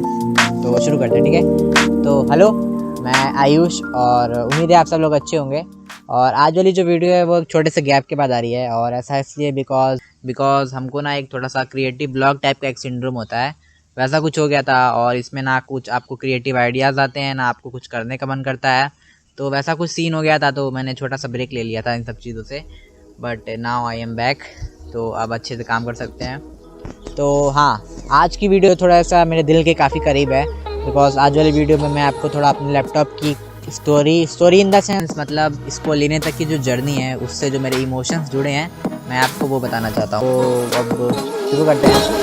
तो शुरू करते हैं, ठीक है। तो हेलो, मैं आयुष और उम्मीद है आप सब लोग अच्छे होंगे। और आज वाली जो वीडियो है वो एक छोटे से गैप के बाद आ रही है, और ऐसा इसलिए बिकॉज हमको ना एक थोड़ा सा क्रिएटिव ब्लॉक टाइप का एक सिंड्रोम होता है, वैसा कुछ हो गया था। और इसमें ना कुछ आपको क्रिएटिव आइडियाज़ आते हैं, ना आपको कुछ करने का मन करता है। तो वैसा कुछ सीन हो गया था, तो मैंने छोटा सा ब्रेक ले लिया था इन सब चीज़ों से। But now I am back, तो अब अच्छे से काम कर सकते हैं। तो हाँ, आज की वीडियो थोड़ा सा मेरे दिल के काफ़ी करीब है, बिकॉज आज वाली वीडियो में मैं आपको थोड़ा अपने लैपटॉप की स्टोरी इन द सेंस, मतलब इसको लेने तक की जो जर्नी है, उससे जो मेरे इमोशंस जुड़े हैं, मैं आपको वो बताना चाहता हूँ। तो अब शुरू करते हैं।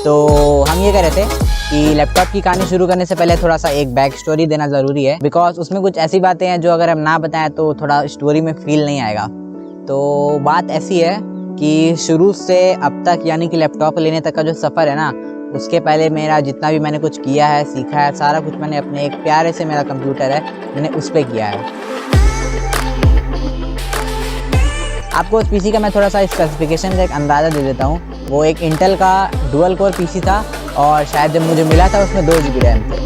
तो हम ये कह रहे थे कि लैपटॉप की कहानी शुरू करने से पहले थोड़ा सा एक बैक स्टोरी देना ज़रूरी है, बिकॉज उसमें कुछ ऐसी बातें हैं जो अगर हम ना बताएं तो थोड़ा स्टोरी में फील नहीं आएगा। तो बात ऐसी है कि शुरू से अब तक, यानी कि लैपटॉप लेने तक का जो सफ़र है ना, उसके पहले मेरा जितना भी मैंने कुछ किया है, सीखा है, सारा कुछ मैंने अपने एक प्यारे से मेरा कंप्यूटर है, मैंने उस पर किया है। आपको उस पीसी का मैं थोड़ा सा स्पेसिफिकेशन का एक अंदाज़ा दे देता हूँ। वो एक इंटेल का डुअल कोर पीसी था, और शायद जब मुझे मिला था उसमें 2 GB रैम थे।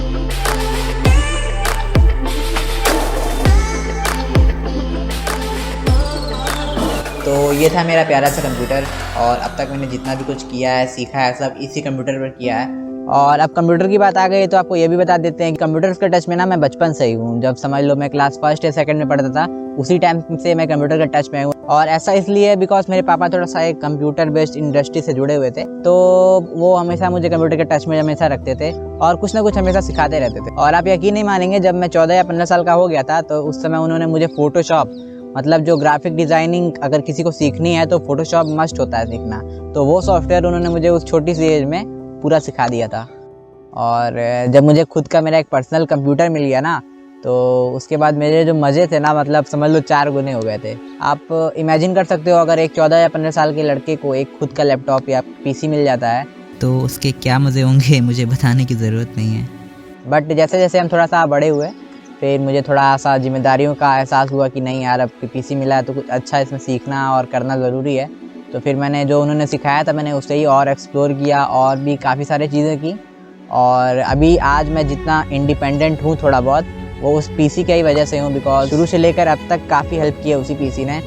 तो ये था मेरा प्यारा सा कंप्यूटर, और अब तक मैंने जितना भी कुछ किया है, सीखा है, सब इसी कंप्यूटर पर किया है। और अब कंप्यूटर की बात आ गई तो आपको ये भी बता देते हैं कि कंप्यूटर्स के टच में ना मैं बचपन से ही हूँ। जब समझ लो मैं क्लास 1 या 2 में पढ़ता था, उसी टाइम से मैं कंप्यूटर के टच में हूँ। और ऐसा इसलिए बिकॉज मेरे पापा थोड़ा सा एक कंप्यूटर बेस्ड इंडस्ट्री से जुड़े हुए थे, तो वो हमेशा मुझे कंप्यूटर के टच में हमेशा रखते थे, और कुछ ना कुछ हमेशा सिखाते रहते थे। और आप यकीन नहीं मानेंगे, जब मैं 14 या 15 साल का हो गया था, तो उस समय उन्होंने मुझे फोटोशॉप, मतलब जो ग्राफिक डिज़ाइनिंग अगर किसी को सीखनी है तो फोटोशॉप मस्ट होता है सीखना, तो वो सॉफ्टवेयर उन्होंने मुझे उस छोटी सी एज में पूरा सिखा दिया था। और जब मुझे खुद का मेरा एक पर्सनल कंप्यूटर मिल गया ना, तो उसके बाद मेरे जो मज़े थे ना, मतलब समझ लो 4 गुने हो गए थे। आप इमेजिन कर सकते हो, अगर एक 14 या 15 साल के लड़के को एक खुद का लैपटॉप या पीसी मिल जाता है तो उसके क्या मज़े होंगे मुझे बताने की ज़रूरत नहीं है। बट जैसे जैसे हम थोड़ा सा बड़े हुए, फिर मुझे थोड़ा सा जिम्मेदारियों का एहसास हुआ कि नहीं यार, अब पीसी मिला है तो कुछ अच्छा इसमें सीखना और करना ज़रूरी है। तो फिर मैंने जो उन्होंने सिखाया था, मैंने उससे ही और एक्सप्लोर किया, और भी काफ़ी सारी चीज़ें की। और अभी आज मैं जितना इंडिपेंडेंट हूँ थोड़ा बहुत, वो उस पीसी की ही वजह से हूँ, बिकॉज शुरू से लेकर अब तक काफ़ी हेल्प की है उसी पीसी ने।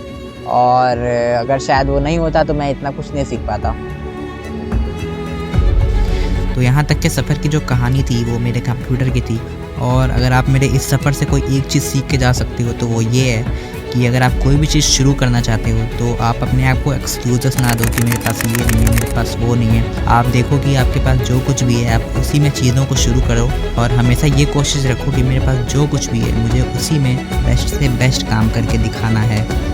और अगर शायद वो नहीं होता तो मैं इतना कुछ नहीं सीख पाता। तो यहाँ तक के सफ़र की जो कहानी थी वो मेरे कंप्यूटर की थी, और अगर आप मेरे इस सफ़र से कोई एक चीज़ सीख के जा सकते हो तो वो ये है कि अगर आप कोई भी चीज़ शुरू करना चाहते हो तो आप अपने आप को एक्सक्यूज़ेस ना दो कि मेरे पास ये नहीं है, मेरे पास वो नहीं है। आप देखो कि आपके पास जो कुछ भी है, आप उसी में चीज़ों को शुरू करो, और हमेशा ये कोशिश रखो कि मेरे पास जो कुछ भी है मुझे उसी में बेस्ट से बेस्ट काम करके दिखाना है।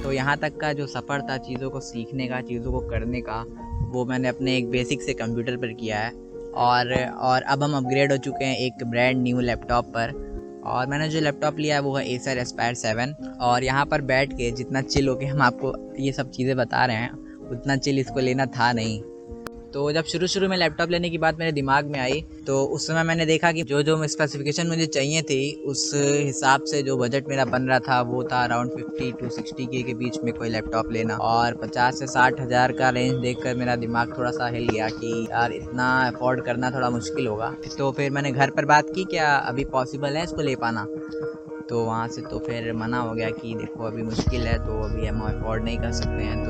तो यहाँ तक का जो सफ़र था चीज़ों को सीखने का, चीज़ों को करने का, वो मैंने अपने एक बेसिक से कंप्यूटर पर किया है। और अब हम अपग्रेड हो चुके हैं एक ब्रांड न्यू लैपटॉप पर। और मैंने जो लैपटॉप लिया है वो है Acer Aspire 7। और यहाँ पर बैठ के जितना चिल होके हम आपको ये सब चीज़ें बता रहे हैं, उतना चिल इसको लेना था नहीं। तो जब शुरू में लैपटॉप लेने की बात मेरे दिमाग में आई, तो उस समय मैंने देखा कि जो जो स्पेसिफिकेशन मुझे चाहिए थी, उस हिसाब से जो बजट मेरा बन रहा था वो था अराउंड 50 to 60K के बीच में कोई लैपटॉप लेना। और 50 से 60 हज़ार का रेंज देखकर मेरा दिमाग थोड़ा सा हिल गया कि यार इतना अफोर्ड करना थोड़ा मुश्किल होगा। तो फिर मैंने घर पर बात की, क्या अभी पॉसिबल है इसको ले पाना। तो वहाँ से तो फिर मना हो गया कि देखो अभी मुश्किल है, तो अभी हम अफोर्ड नहीं कर सकते हैं।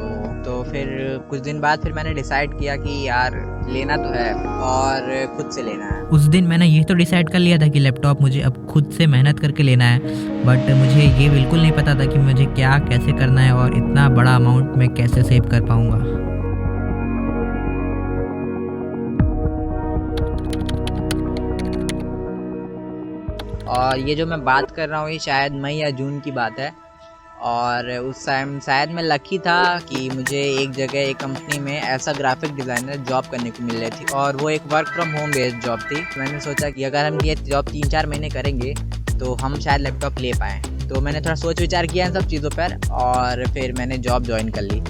तो फिर कुछ दिन बाद फिर मैंने डिसाइड किया कि यार लेना तो है, और खुद से लेना है। उस दिन मैंने ये तो डिसाइड कर लिया था कि लैपटॉप मुझे अब खुद से मेहनत करके लेना है, बट मुझे ये बिल्कुल नहीं पता था कि मुझे क्या कैसे करना है और इतना बड़ा अमाउंट मैं कैसे सेव कर पाऊँगा। और ये जो मैं बात कर रहा हूँ ये शायद मई या जून की बात है। और उस टाइम शायद मैं लकी था कि मुझे एक जगह एक कंपनी में ऐसा ग्राफिक डिज़ाइनर जॉब करने को मिल रही थी, और वो एक work from home based job थी। मैंने सोचा कि अगर हम ये जॉब 3-4 महीने करेंगे तो हम शायद लैपटॉप ले पाएँ। तो मैंने थोड़ा सोच विचार किया इन सब चीज़ों पर और फिर मैंने जॉब ज्वाइन कर ली।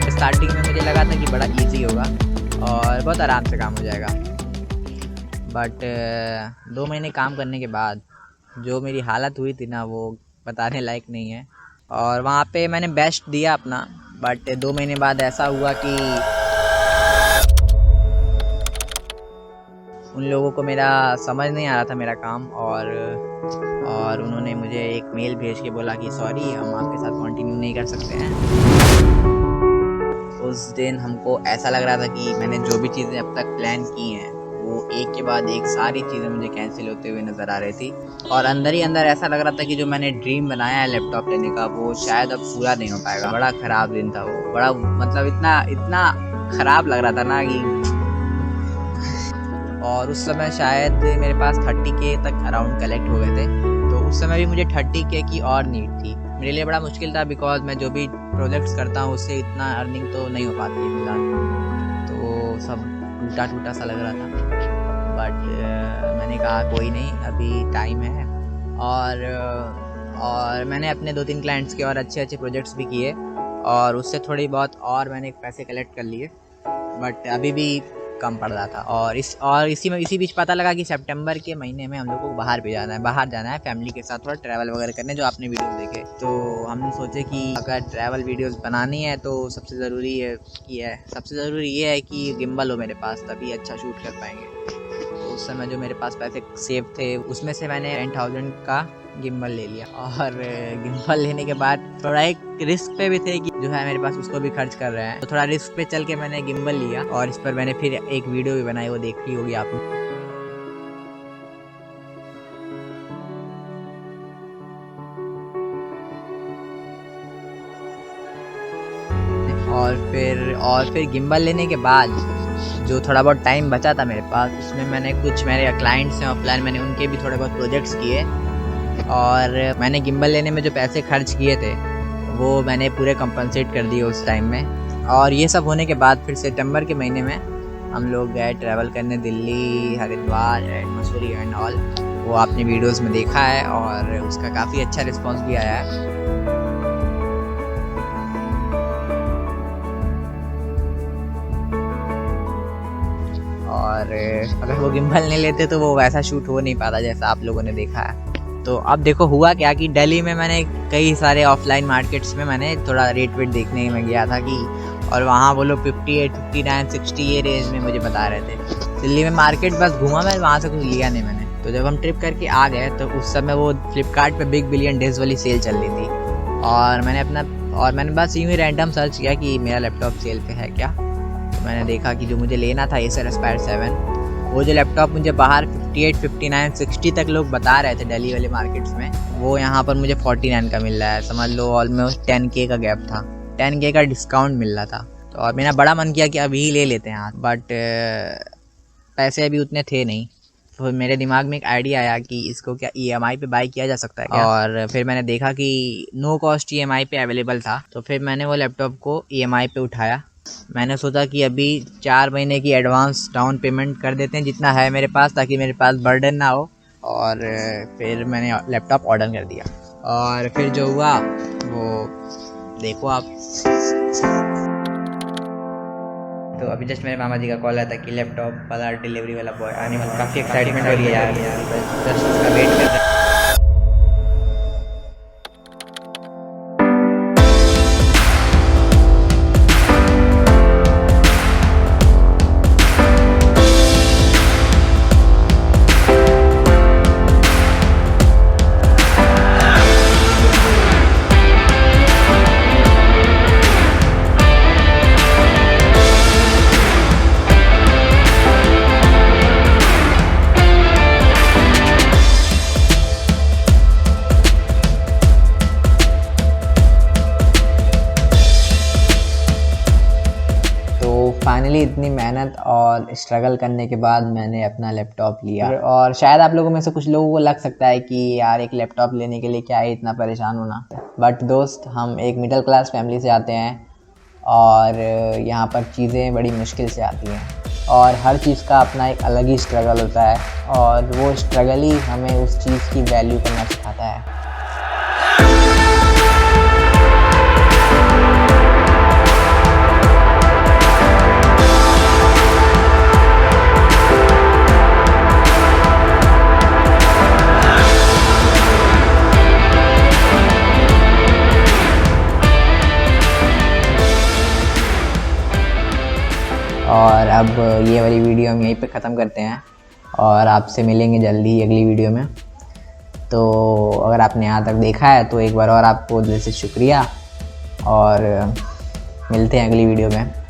स्टार्टिंग में मुझे लगा था कि बड़ा इजी होगा और बहुत आराम से काम हो जाएगा, बट 2 महीने काम करने के बाद जो मेरी हालत हुई थी ना वो बताने लायक नहीं है। और वहाँ पे मैंने बेस्ट दिया अपना, बट 2 महीने बाद ऐसा हुआ कि उन लोगों को मेरा समझ नहीं आ रहा था मेरा काम, और उन्होंने मुझे एक मेल भेज के बोला कि सॉरी, हम आपके साथ कंटिन्यू नहीं कर सकते हैं। उस दिन हमको ऐसा लग रहा था कि मैंने जो भी चीज़ें अब तक प्लान की हैं वो एक के बाद एक सारी चीज़ें मुझे कैंसिल होते हुए नज़र आ रही थी, और अंदर ही अंदर ऐसा लग रहा था कि जो मैंने ड्रीम बनाया है लैपटॉप लेने का वो शायद अब पूरा नहीं हो पाएगा। बड़ा ख़राब दिन था वो, बड़ा मतलब इतना ख़राब लग रहा था ना कि, और उस समय शायद मेरे पास 30K तक अराउंड कलेक्ट हो गए थे। तो उस समय भी मुझे 30K की और नीड थी। मेरे लिए बड़ा मुश्किल था, बिकॉज मैं जो भी प्रोजेक्ट्स करता हूँ उससे इतना अर्निंग तो नहीं हो पाती है फिलहाल, तो सब टूटा टूटा सा लग रहा था। बट मैंने कहा कोई नहीं, अभी टाइम है, और मैंने अपने 2-3 क्लाइंट्स के और अच्छे प्रोजेक्ट्स भी किए और उससे थोड़ी बहुत और मैंने पैसे कलेक्ट कर लिए, बट अभी भी कम पड़ रहा था। और इसी बीच पता लगा कि सितंबर के महीने में हम लोग को बाहर जाना है फैमिली के साथ, थोड़ा ट्रैवल वगैरह करने, जो आपने वीडियो देखे। तो हमने सोचे कि अगर ट्रैवल वीडियोस बनानी है तो सबसे ज़रूरी ये है कि गिम्बल हो मेरे पास, तभी अच्छा शूट कर पाएंगे। तो उस समय जो मेरे पास पैसे सेव थे उसमें से मैंने 10,000 का गिम्बल ले लिया, और गिम्बल लेने के बाद थोड़ा एक रिस्क पे भी थे कि जो है मेरे पास उसको भी खर्च कर रहे हैं, तो थोड़ा रिस्क पे चल के मैंने गिम्बल लिया, और इस पर मैंने फिर एक वीडियो भी बनाई, वो देखी होगी आपने। और फिर गिम्बल लेने के बाद जो थोड़ा बहुत टाइम बचा था मेरे पास, उसमें मैंने कुछ मेरे क्लाइंट्स हैं ऑफलाइन, मैंने उनके भी थोड़े बहुत प्रोजेक्ट्स किए, और मैंने गिम्बल लेने में जो पैसे खर्च किए थे वो मैंने पूरे कंपनसेट कर दिए उस टाइम में। और ये सब होने के बाद फिर सितंबर के महीने में हम लोग गए ट्रैवल करने, Delhi, Haridwar and Mussoorie and all. वो आपने वीडियोस में देखा है और उसका काफ़ी अच्छा रिस्पॉन्स भी आया है। और अगर वो गिम्बल नहीं लेते तो वो वैसा शूट हो नहीं पाता जैसा आप लोगों ने देखा है। तो अब देखो हुआ क्या कि दिल्ली में मैंने कई सारे ऑफलाइन मार्केट्स में मैंने थोड़ा रेट वेट देखने में गया था कि, और वहाँ वो लोग 58, 59, 60 ये रेंज में मुझे बता रहे थे। दिल्ली में मार्केट बस घूमा मैं, वहाँ से कुछ लिया नहीं मैंने। तो जब हम ट्रिप करके आ गए तो उस समय वो फ्लिपकार्ट पे बिग बिलियन डेज वाली सेल चल रही थी, और मैंने बस यूँ ही रैंडम सर्च किया कि मेरा लैपटॉप सेल पे है क्या। तो मैंने देखा कि जो मुझे लेना था Acer Aspire 7, वो जो लैपटॉप मुझे बाहर 58, 59, 60 तक लोग बता रहे थे दिल्ली वाले मार्केट्स में, वो यहाँ पर मुझे 49 का मिल रहा है। समझ लो ऑलमोस्ट 10K का गैप था, 10K का डिस्काउंट मिल रहा था। तो और मेरा बड़ा मन किया कि अभी ही ले लेते हैं, बट पैसे अभी उतने थे नहीं। तो मेरे दिमाग में एक आइडिया आया कि इसको क्या EMI पे बाय किया जा सकता है क्या? और फिर मैंने देखा कि नो कॉस्ट EMI पे अवेलेबल था, तो फिर मैंने वो लैपटॉप को EMI पे उठाया। मैंने सोचा कि अभी 4 महीने की एडवांस डाउन पेमेंट कर देते हैं जितना है मेरे पास, ताकि मेरे पास बर्डन ना हो। और फिर मैंने लैपटॉप ऑर्डर कर दिया, और फिर जो हुआ वो देखो आप। तो अभी जस्ट मेरे मामा जी का कॉल आया था कि लैपटॉप वाला डिलीवरी वाला बॉय आने वाला, काफ़ी एक्साइटमेंट हो रही है यार, जस्ट उसका वेट कर रहे हैं। फाइनली इतनी मेहनत और स्ट्रगल करने के बाद मैंने अपना लैपटॉप लिया। और शायद आप लोगों में से कुछ लोगों को लग सकता है कि यार एक लैपटॉप लेने के लिए क्या है इतना परेशान होना, बट दोस्त हम एक मिडिल क्लास फैमिली से आते हैं और यहाँ पर चीज़ें बड़ी मुश्किल से आती हैं और हर चीज़ का अपना एक अलग ही स्ट्रगल होता है और वो स्ट्रगल ही हमें उस चीज़ की वैल्यू करना सिखाता है। और अब ये वाली वीडियो हम यहीं पे ख़त्म करते हैं और आपसे मिलेंगे जल्दी ही अगली वीडियो में। तो अगर आपने यहाँ तक देखा है तो एक बार और आपको दिल से शुक्रिया और मिलते हैं अगली वीडियो में।